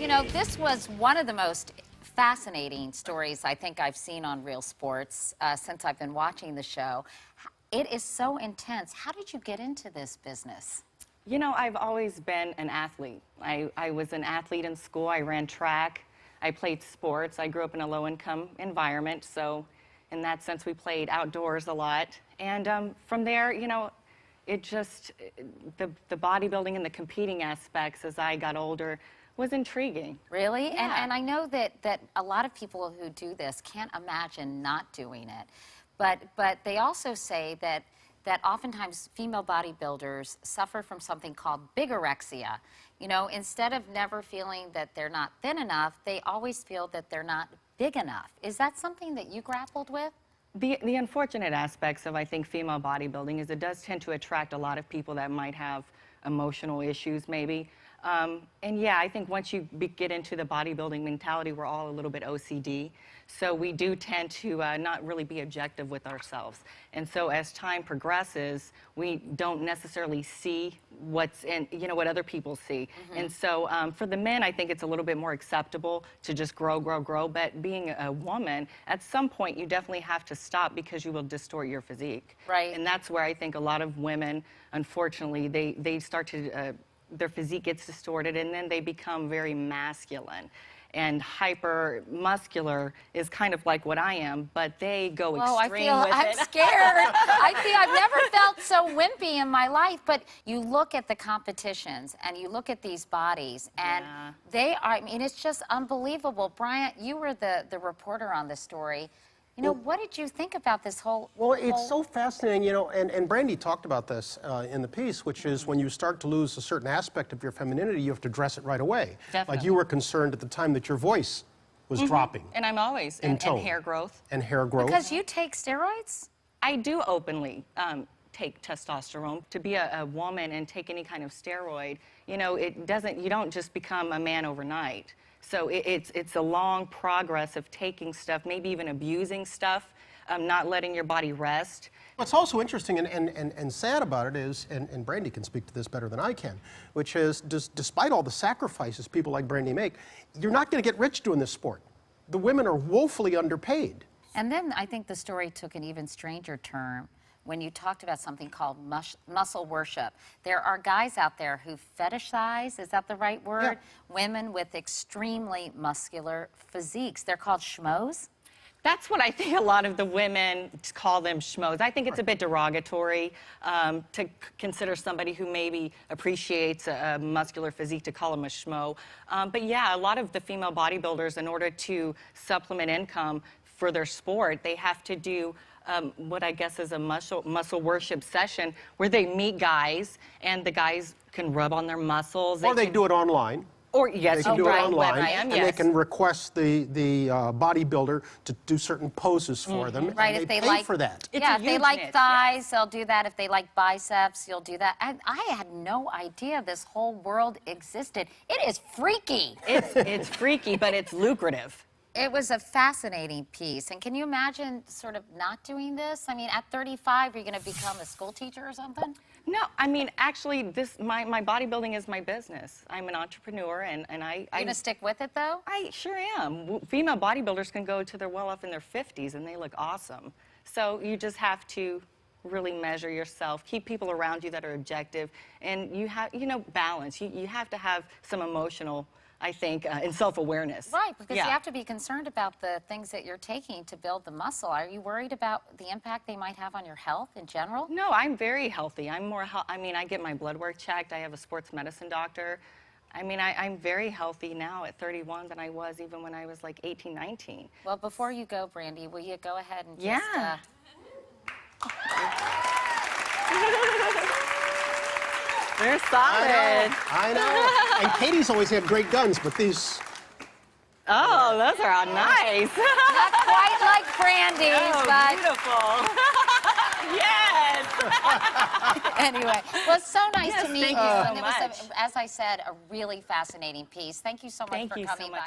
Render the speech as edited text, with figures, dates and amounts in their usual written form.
You know, this was one of the most fascinating stories I think I've seen on Real Sports since I've been watching the show. It is so intense. How did you get into this business? You know, I've always been an athlete. I was an athlete in school. I ran track. I played sports. I grew up in a low-income environment, so in that sense, we played outdoors a lot. And from there, you know, it just, the bodybuilding and the competing aspects as I got older was intriguing. Really? Yeah. And I know that a lot of people who do this can't imagine not doing it. But they also say that oftentimes female bodybuilders suffer from something called bigorexia. You know, instead of never feeling that they're not thin enough, they always feel that they're not big enough. Is that something that you grappled with? The unfortunate aspects of, I think, female bodybuilding is it does tend to attract a lot of people that might have emotional issues, maybe. And yeah, I think once you get into the bodybuilding mentality, we're all a little bit OCD. So we do tend to not really be objective with ourselves. And so as time progresses, we don't necessarily see what's in, you know, what other people see. Mm-hmm. And so for the men, I think it's a little bit more acceptable to just grow. But being a woman, at some point, you definitely have to stop because you will distort your physique. Right. And that's where I think a lot of women, unfortunately, they start to their physique gets distorted, and then they become very masculine. And hyper muscular is kind of like what I am, but they go extreme with it. I'm scared. I've never felt so wimpy in my life. But you look at the competitions and you look at these bodies, and they are, I mean, it's just unbelievable. Bryant, you were the reporter on this story. You know, what did you think about this whole... Well, it's so fascinating, you know, and Brandy talked about this in the piece, which is when you start to lose a certain aspect of your femininity, you have to address it right away. Definitely. Like you were concerned at the time that your voice was dropping. And I'm always, and hair growth. And hair growth. Because you take steroids? I do openly take testosterone. To be a woman and take any kind of steroid, you know, you don't just become a man overnight. So it's a long progress of taking stuff, maybe even abusing stuff, not letting your body rest. What's also interesting and sad about it is, and Brandy can speak to this better than I can, which is despite all the sacrifices people like Brandy make, you're not going to get rich doing this sport. The women are woefully underpaid. And then I think the story took an even stranger turn when you talked about something called muscle worship. There are guys out there who fetishize, is that the right word? Yeah. Women with extremely muscular physiques. They're called schmoes? That's what I think a lot of the women call them schmoes. I think it's a bit derogatory to consider somebody who maybe appreciates a muscular physique to call them a schmo. But yeah, a lot of the female bodybuilders, in order to supplement income for their sport, they have to do what I guess is a muscle worship session where they meet guys and the guys can rub on their muscles. Or they do it online. Or yes, they can do it online, webcam, and yes. they can request the bodybuilder to do certain poses for them. Right, and if they they pay like for that. It's yeah, a if they huge like niche, thighs, they'll do that. If they like biceps, you'll do that. I had no idea this whole world existed. It is freaky. It's freaky, but it's lucrative. It was a fascinating piece. And can you imagine sort of not doing this? I mean, at 35, you're going to become a school teacher or something? No, I mean, actually, my bodybuilding is my business. I'm an entrepreneur, and I... You're going to stick with it, though? I sure am. Female bodybuilders can go to their well off in their 50s, and they look awesome. So you just have to really measure yourself, keep people around you that are objective, and you have, you know, balance. You have to have some emotional, I think, and self-awareness. Right, because you have to be concerned about the things that you're taking to build the muscle. Are you worried about the impact they might have on your health in general? No, I'm very healthy. I'm more, I mean, I get my blood work checked. I have a sports medicine doctor. I mean, I'm very healthy now at 31 than I was even when I was like 18, 19. Well, before you go, Brandy, will you go ahead and just... Yeah. They're solid. I know. And Katie's always had great guns, but these... Oh, those are all nice. Not quite like Brandy's, but... Beautiful. Yes. Anyway, well, it's so nice Yes, to meet you. thank you so And it was, much. as I said, a really fascinating piece. Thank you so much Thank for you coming so much. by.